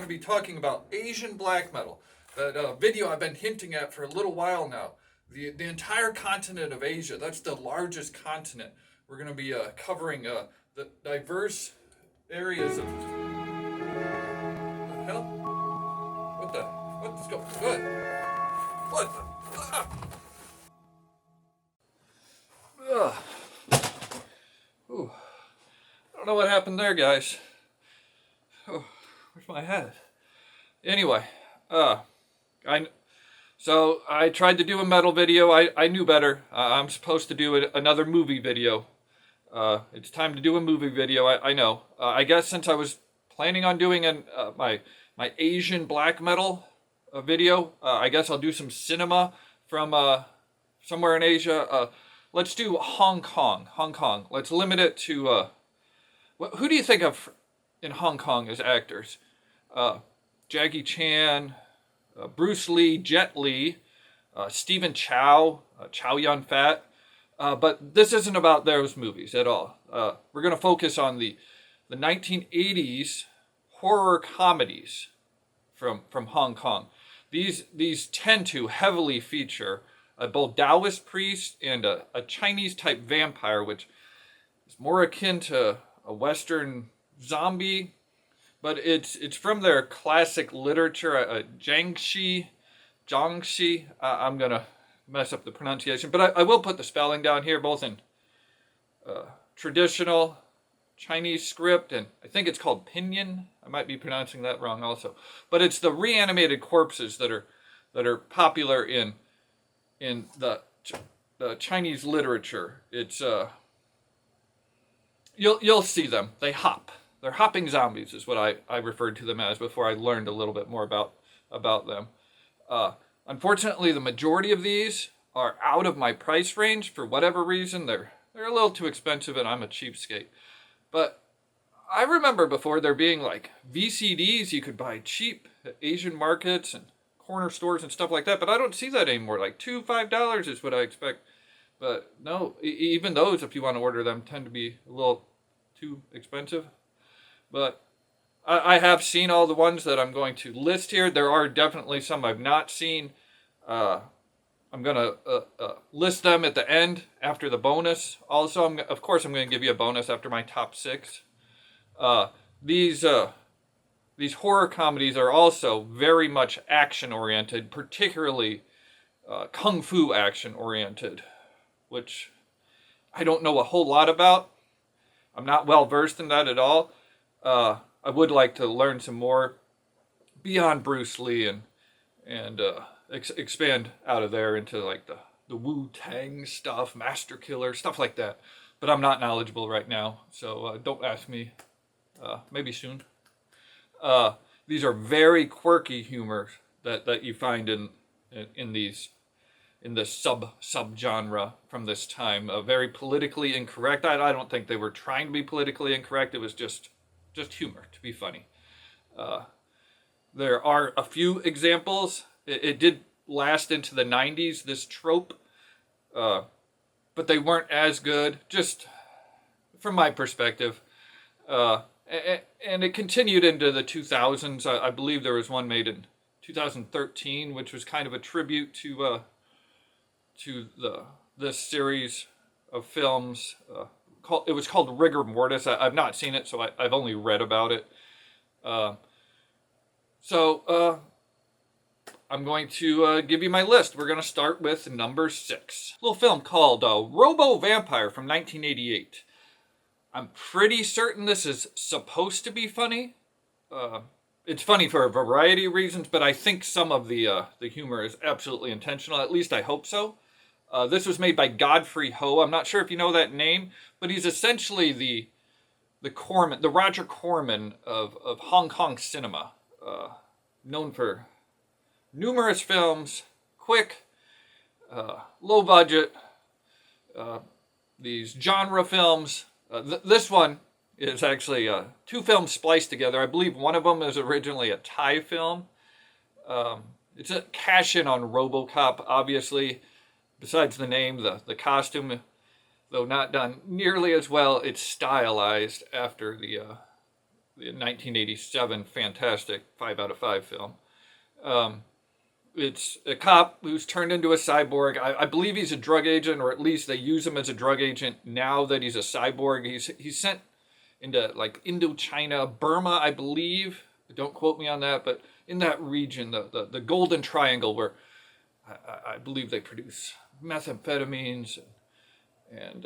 to be talking about Asian black metal. That video I've been hinting at for a little while now. The entire continent of Asia, that's the largest continent. We're going to be covering the diverse areas of... What the hell? What is going on? What the... Ooh. I don't know what happened there, guys. Oh, where's my head? Anyway, so I tried to do a metal video. I knew better. I'm supposed to do another movie video. It's time to do a movie video. I know. I guess since I was planning on doing my Asian black metal video, I guess I'll do some cinema from somewhere in Asia. Let's do Hong Kong. Hong Kong. Let's limit it to... who do you think of in Hong Kong as actors? Jackie Chan, Bruce Lee, Jet Li, Stephen Chow, Chow Yun-fat. But this isn't about those movies at all. We're going to focus on the 1980s horror comedies from Hong Kong. These tend to heavily feature both Taoist priest and a Chinese-type vampire, which is more akin to a Western zombie, but it's from their classic literature, Jiangshi. I'm gonna mess up the pronunciation, but I will put the spelling down here, both in traditional Chinese script, and I think it's called pinyin. I might be pronouncing that wrong also, but it's the reanimated corpses that are popular in the Chinese literature. It's you'll see them. They hop. They're hopping zombies is what I referred to them as before I learned a little bit more about them. Unfortunately, the majority of these are out of my price range for whatever reason. They're a little too expensive, and I'm a cheapskate. But I remember before there being like VCDs you could buy cheap at Asian markets and corner stores and stuff like that, but I don't see that anymore. Like $5 is what I expect. But no, even those, if you want to order them, tend to be a little too expensive. But I have seen all the ones that I'm going to list here. There are definitely some I've not seen. I'm going to list them at the end after the bonus. Also, of course, I'm going to give you a bonus after my top 6. These horror comedies are also very much action-oriented, particularly kung fu action-oriented, which I don't know a whole lot about. I'm not well-versed in that at all. I would like to learn some more beyond Bruce Lee and expand out of there into like the Wu-Tang stuff, Master Killer, stuff like that. But I'm not knowledgeable right now, so don't ask me. Maybe soon. These are very quirky humor that you find in this subgenre from this time. Very politically incorrect. I don't think they were trying to be politically incorrect. It was just humor to be funny. There are a few examples. It did last into the 90s, this trope, but they weren't as good, just from my perspective. And it continued into the 2000s. I believe there was one made in 2013, which was kind of a tribute to this series of films. It was called Rigor Mortis. I've not seen it, so I've only read about it. So I'm going to give you my list. We're going to start with number 6. A little film called Robo Vampire from 1988. I'm pretty certain this is supposed to be funny. It's funny for a variety of reasons, but I think some of the humor is absolutely intentional. At least I hope so. This was made by Godfrey Ho. I'm not sure if you know that name, but he's essentially the Roger Corman of Hong Kong cinema. Known for numerous films, quick, low budget, these genre films. This one is actually 2 films spliced together. I believe one of them is originally a Thai film. It's a cash-in on RoboCop, obviously. Besides the name, the costume, though not done nearly as well, it's stylized after the 1987 fantastic 5 out of 5 film. It's a cop who's turned into a cyborg. I believe he's a drug agent, or at least they use him as a drug agent now that he's a cyborg. He's sent into like Indochina, Burma, I believe. Don't quote me on that, but in that region, the Golden Triangle, where I believe they produce methamphetamines and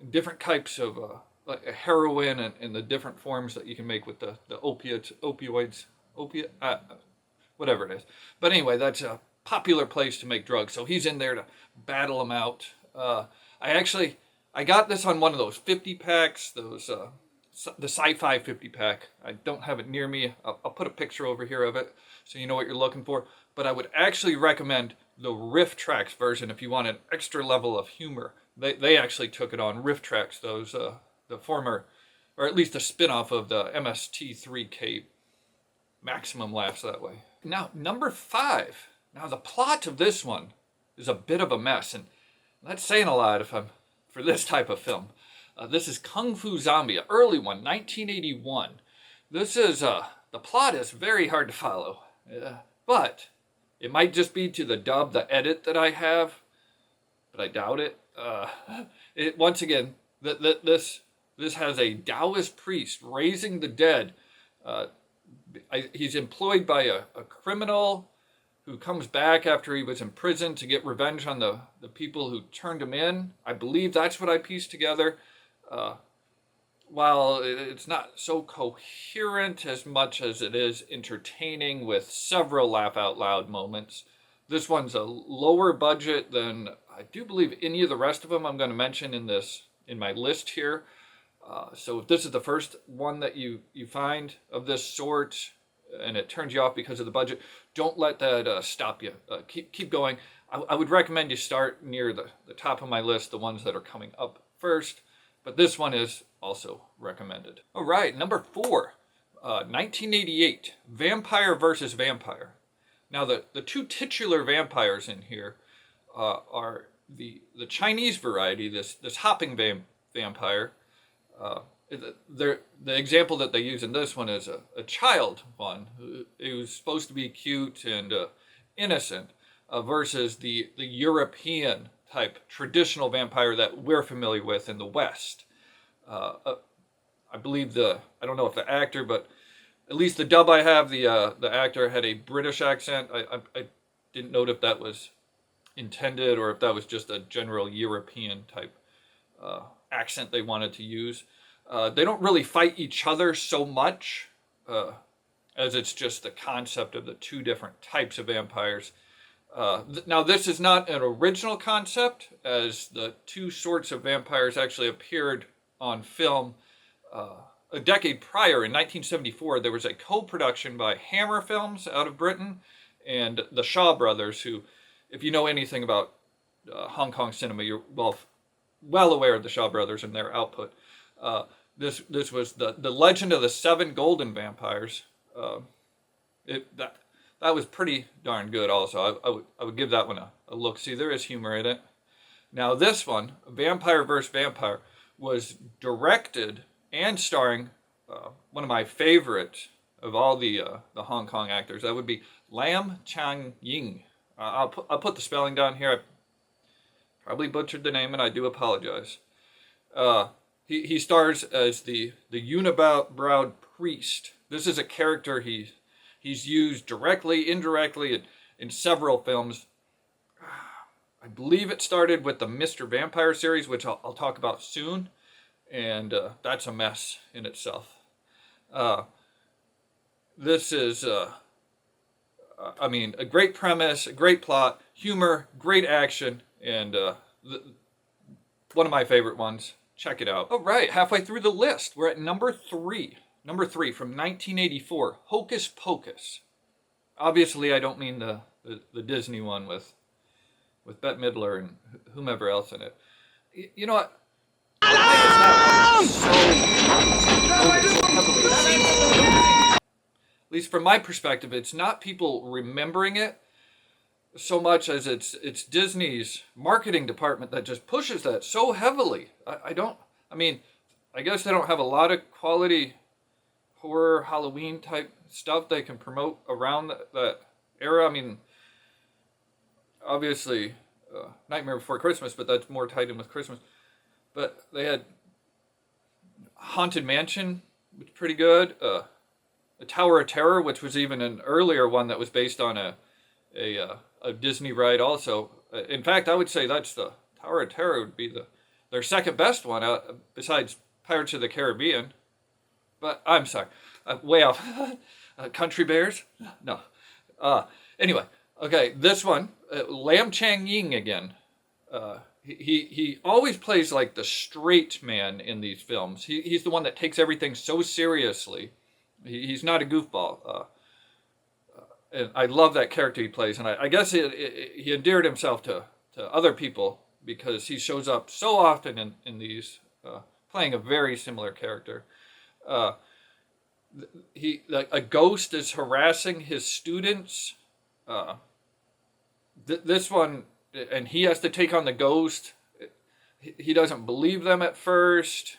different types of like heroin and the different forms that you can make with the opioids, whatever it is. But anyway, that's a popular place to make drugs. So he's in there to battle them out. I got this on one of those 50 packs, the sci-fi 50 pack. I don't have it near me. I'll put a picture over here of it so you know what you're looking for. But I would actually recommend the Riff Tracks version if you want an extra level of humor. They actually took it on Riff Tracks, those the former, or at least a spin-off of the MST3K. Maximum laughs that way. Now, number 5. Now, the plot of this one is a bit of a mess, and that's saying a lot for this type of film. This is Kung Fu Zombie, an early one, 1981. This is, the plot is very hard to follow, but it might just be to the edit that I have, but I doubt it. Once again, this has a Taoist priest raising the dead. He's employed by a criminal who comes back after he was in prison to get revenge on the people who turned him in. I believe that's what I pieced together. While it's not so coherent as much as it is entertaining with several laugh-out-loud moments, this one's a lower budget than I do believe any of the rest of them I'm going to mention in my list here. So if this is the first one that you find of this sort and it turns you off because of the budget, don't let that stop you. Keep going. I would recommend you start near the top of my list, the ones that are coming up first. But this one is also recommended. All right, number 4, 1988, Vampire versus Vampire. Now, the two titular vampires in here are the Chinese variety, this hopping vampire. The example that they use in this one is a child one who's supposed to be cute and innocent versus the European type traditional vampire that we're familiar with in the West. I believe I don't know if the actor, but at least the dub I have, the actor had a British accent. I didn't note if that was intended or if that was just a general European type accent they wanted to use. They don't really fight each other so much as it's just the concept of the two different types of vampires. Now, this is not an original concept, as the two sorts of vampires actually appeared on film a decade prior. In 1974, there was a co-production by Hammer Films out of Britain and the Shaw Brothers, who, if you know anything about Hong Kong cinema, you're well aware of the Shaw Brothers and their output. This was the Legend of the Seven Golden Vampires. That was pretty darn good also. I would give that one a look. See, there is humor in it. Now this one, Vampire vs. Vampire, was directed and starring one of my favorite of all the Hong Kong actors. That would be Lam Chang Ying. I'll put the spelling down here. I probably butchered the name and I do apologize. He stars as the unibrowed priest. This is a character he's used directly, indirectly in several films. I believe it started with the Mr. Vampire series, which I'll talk about soon, and that's a mess in itself. This is, a great premise, a great plot, humor, great action, and one of my favorite ones. Check it out. All right, halfway through the list, we're at number 3. Number 3 from 1984, Hocus Pocus. Obviously, I don't mean the Disney one with Bette Midler and whomever else in it. You know what? Why is that one so heavily? It seems, at least from my perspective, it's not people remembering it so much as it's Disney's marketing department that just pushes that so heavily. I guess they don't have a lot of quality horror Halloween type stuff they can promote around that era. I mean, obviously, Nightmare Before Christmas, but that's more tied in with Christmas. But they had Haunted Mansion, which was pretty good. The Tower of Terror, which was even an earlier one that was based on a Disney ride also. In fact, I would say that's the Tower of Terror would be their second best one besides Pirates of the Caribbean. But I'm sorry, way off. Country Bears? No. Anyway, okay, this one, 𝕭𝕾𝕾 again. He always plays like the straight man in these films. He's the one that takes everything so seriously. He's not a goofball. And I love that character he plays. And I guess he endeared himself to other people because he shows up so often in these, playing a very similar character. A ghost is harassing his students. This one, and he has to take on the ghost. He doesn't believe them at first.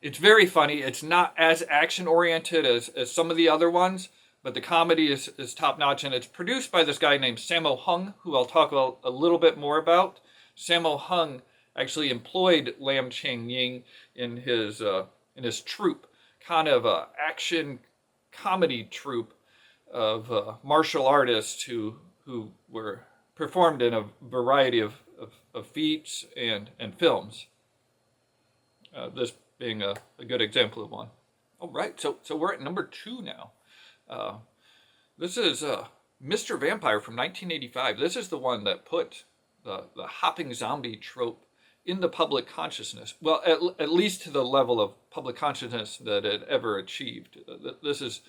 It's very funny. It's not as action-oriented as some of the other ones, but the comedy is top-notch, and it's produced by this guy named Sammo Hung, who I'll talk about a little bit more about. Sammo Hung actually employed 𝕭𝕾𝕾 in his troupe, kind of a action comedy troupe of martial artists who were performed in a variety of feats and films. This being a good example of one. All right, so we're at number 2 now. This is Mr. Vampire from 1985. This is the one that put the hopping zombie trope in the public consciousness. Well, at least to the level of public consciousness that it ever achieved. This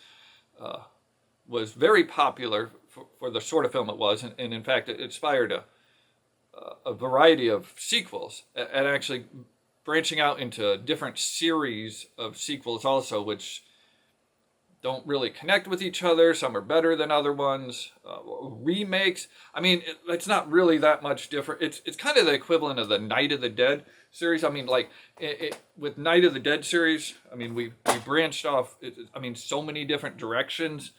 was very popular for the sort of film it was, and in fact, it inspired a variety of sequels, and actually branching out into different series of sequels also, which don't really connect with each other. Some are better than other ones. Remakes, I mean, it's not really that much different. It's kind of the equivalent of the Night of the Dead series. I mean, like, with Night of the Dead series, I mean, we branched off, so many different directions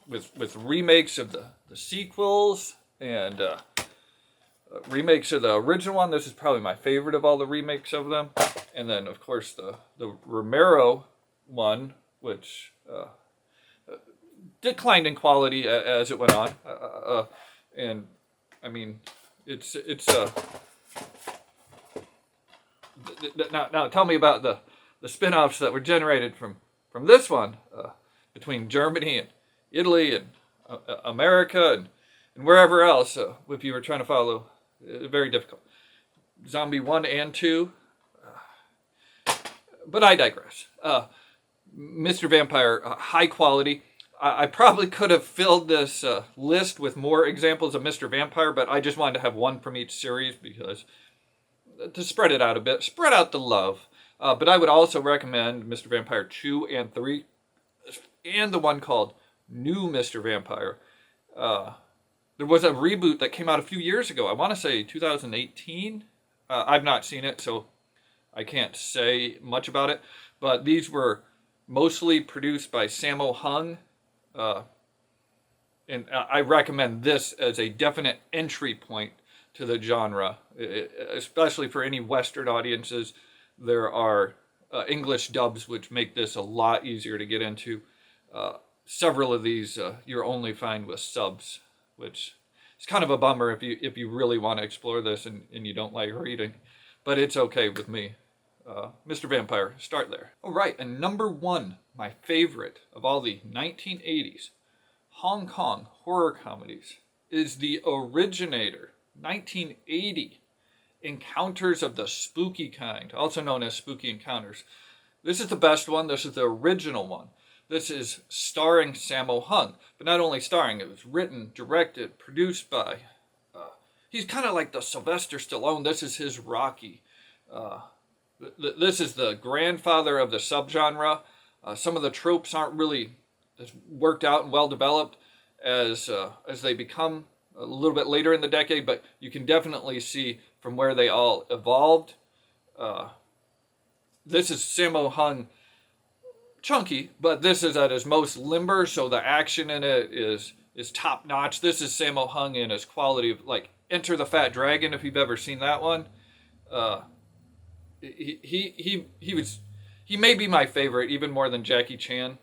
with remakes of the sequels and remakes of the original one. This is probably my favorite of all the remakes of them. And then, of course, the Romero one, which declined in quality as it went on. And, I mean, it's now tell me about the spin-offs that were generated from this one, between Germany and Italy and America and wherever else, if you were trying to follow. Very difficult. Zombie 1 and 2. But I digress. Mr. Vampire, high quality. I probably could have filled this list with more examples of Mr. Vampire, but I just wanted to have one from each series because to spread it out a bit, spread out the love. But I would also recommend Mr. Vampire 2 and 3, and the one called New Mr. Vampire. There was a reboot that came out a few years ago. I want to say 2018. I've not seen it, so I can't say much about it. But these were mostly produced by Sammo Hung. And I recommend this as a definite entry point to the genre, especially for any Western audiences. There are English dubs which make this a lot easier to get into. Several of these you're only find with subs, which is kind of a bummer if you really want to explore this and you don't like reading, but it's okay with me. Mr. Vampire, start there. All right, and number 1, my favorite of all the 1980s Hong Kong horror comedies is the originator, 1980, Encounters of the Spooky Kind, also known as Spooky Encounters. This is the best one. This is the original one. This is starring Sammo Hung, but not only starring, it was written, directed, produced by, he's kind of like the Sylvester Stallone. This is his Rocky. This is the grandfather of the subgenre. Some of the tropes aren't really as worked out and well developed as they become a little bit later in the decade, but you can definitely see from where they all evolved. This is Sammo Hung chunky, but this is at his most limber, so the action in it is top notch. This is Sammo Hung in his quality of like Enter the Fat Dragon, if you've ever seen that one. Uh, he may be my favorite, even more than Jackie Chan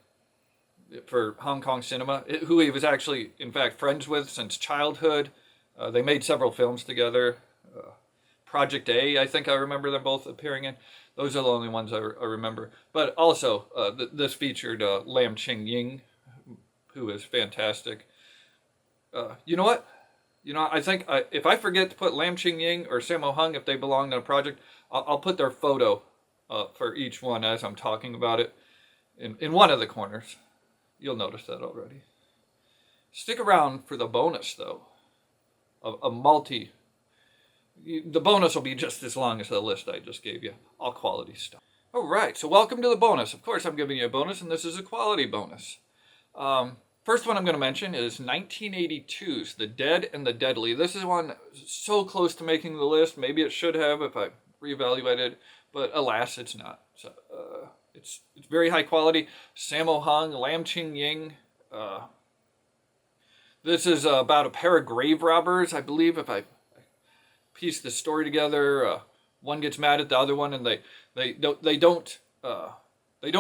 for Hong Kong cinema, who he was actually, in fact, friends with since childhood. They made several films together. Project A, I think I remember them both appearing in. Those are the only ones I remember. But also, this featured Lam Ching-ying, who is fantastic. You know what? I think if I forget to put Lam Ching-ying or Sammo Hung, if they belong to a project, I'll put their photo for each one as I'm talking about it in one of the corners. You'll notice that already. Stick around for the bonus, though. The bonus will be just as long as the list I just gave you. All quality stuff. All right, so welcome to the bonus. Of course, I'm giving you a bonus, and this is a quality bonus. First one I'm going to mention is 1982's The Dead and the Deadly. This is one so close to making the list. Maybe it should have if I reevaluated, but alas, it's not. So, it's very high quality. Sammo Hung, Lam Ching-ying. This is about a pair of grave robbers, I believe, if I piece the story together. One gets mad at the other one, and they don't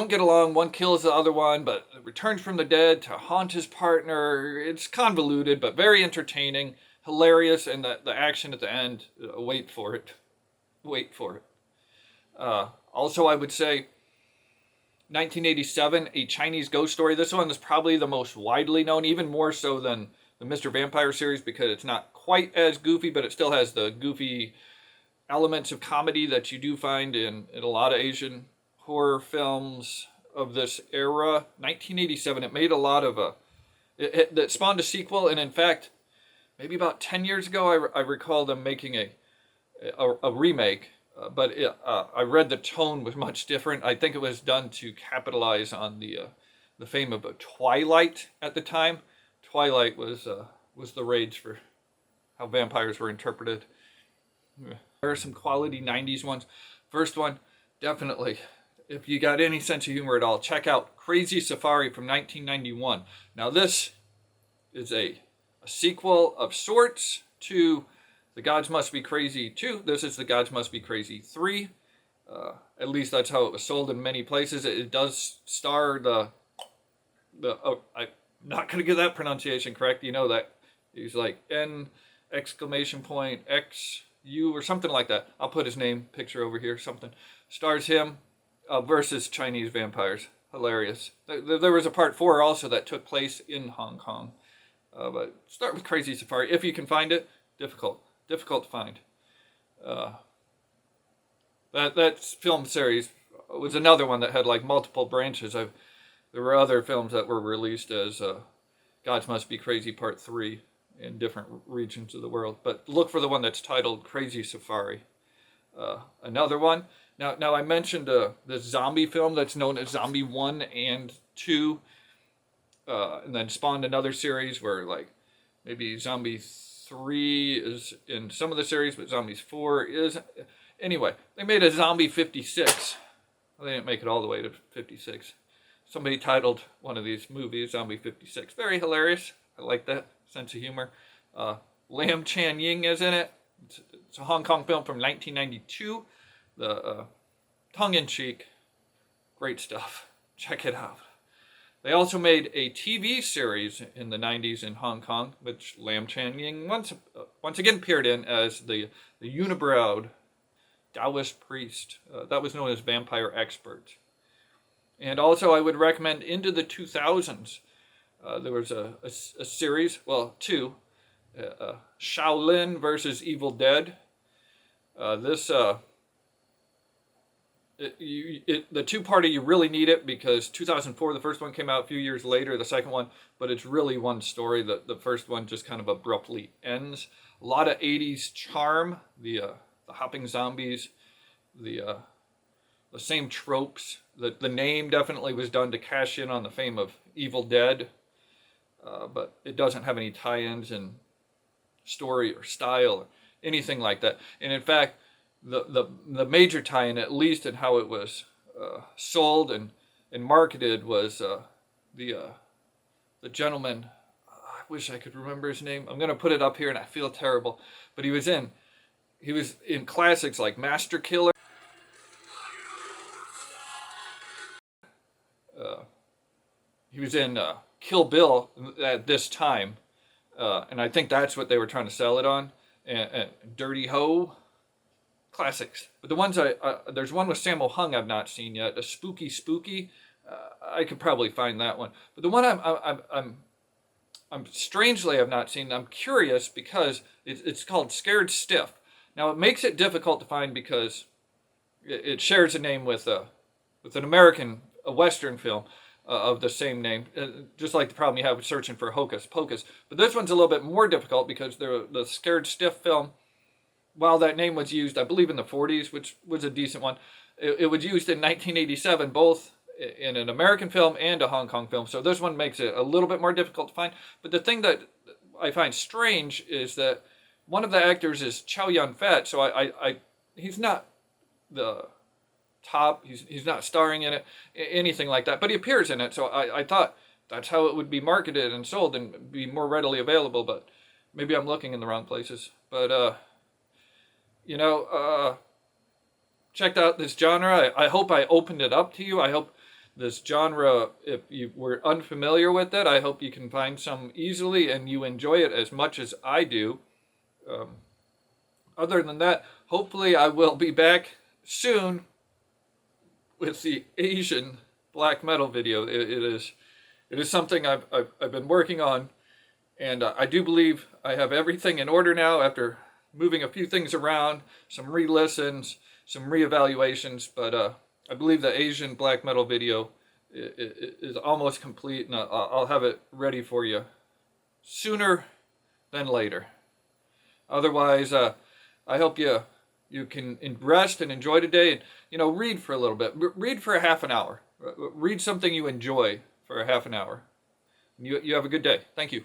get along. One kills the other one, but returns from the dead to haunt his partner. It's convoluted, but very entertaining, hilarious, and the action at the end. Wait for it. Also, I would say 1987, A Chinese Ghost Story. This one is probably the most widely known, even more so than the Mr. Vampire series, because it's not quite as goofy, but it still has the goofy elements of comedy that you do find in a lot of Asian horror films of this era. 1987, it made a lot of that spawned a sequel, and in fact, maybe about 10 years ago, I recall them making a remake. But I read the tone was much different. I think it was done to capitalize on the fame of Twilight at the time. Twilight was the rage for how vampires were interpreted. There are some quality 90s ones. First one, definitely, if you got any sense of humor at all, check out Crazy Safari from 1991. Now this is a sequel of sorts to The Gods Must Be Crazy 2. This is The Gods Must Be Crazy 3. At least that's how it was sold in many places. It does star I'm not going to get that pronunciation correct. You know that. He's like N exclamation point X U or something like that. I'll put his name picture over here. Something. Stars him versus Chinese vampires. Hilarious. There was a part 4 also that took place in Hong Kong. But start with Crazy Safari. If you can find it, difficult to find. That film series was another one that had like multiple branches. There were other films that were released as Gods Must Be Crazy Part 3 in different regions of the world. But look for the one that's titled Crazy Safari. Another one. Now I mentioned the zombie film that's known as Zombie 1 and 2. And then spawned another series where like maybe Zombie 3 is in some of the series, but Zombies 4 is. Anyway, they made a Zombie 56. Well, they didn't make it all the way to 56. Somebody titled one of these movies Zombie 56. Very hilarious. I like that sense of humor. Lam Ching-ying is in it. It's a Hong Kong film from 1992. The tongue-in-cheek. Great stuff. Check it out. They also made a TV series in the 90s in Hong Kong, which Lam Ching-ying once again appeared in as the unibrowed Taoist priest. That was known as Vampire Expert. And also I would recommend Into the 2000s. There was a series, well, 2, Shaolin versus Evil Dead. The two-parter, you really need it because 2004, the first one came out a few years later, the second one, but it's really one story. The first one just kind of abruptly ends. A lot of 80s charm, the hopping zombies, the same tropes. The name definitely was done to cash in on the fame of Evil Dead, but it doesn't have any tie-ins in story or style or anything like that. And in fact, the major tie-in, at least in how it was sold and and marketed was the gentleman. I wish I could remember his name. I'm gonna put it up here, and I feel terrible. But he was in classics like Master Killer. He was in Kill Bill at this time, and I think that's what they were trying to sell it on. And Dirty Ho, classics. But the ones there's one with Sammo Hung I've not seen yet. A Spooky. I could probably find that one. But the one I'm strangely I've not seen. I'm curious because it's called Scared Stiff. Now it makes it difficult to find because it shares a name with an American, a Western film of the same name, just like the problem you have with searching for Hocus Pocus. But this one's a little bit more difficult because the Scared Stiff film, while that name was used, I believe in the 40s, which was a decent one, it was used in 1987, both in an American film and a Hong Kong film. So this one makes it a little bit more difficult to find. But the thing that I find strange is that one of the actors is Chow Yun-fat, so he's not the top, he's not starring in it, anything like that, but he appears in it, so I thought that's how it would be marketed and sold and be more readily available, but maybe I'm looking in the wrong places. But checked out this genre. I hope I opened it up to you. I hope this genre, if you were unfamiliar with it, I hope you can find some easily and you enjoy it as much as I do. Other than that, hopefully I will be back soon with the Asian black metal video. It is something I've been working on, and I do believe I have everything in order now after moving a few things around, some re-listens, some re-evaluations, but I believe the Asian black metal video is almost complete, and I'll have it ready for you sooner than later. Otherwise, I hope you can rest and enjoy today, and read for a little bit. Read for a half an hour. Read something you enjoy for a half an hour. You have a good day. Thank you.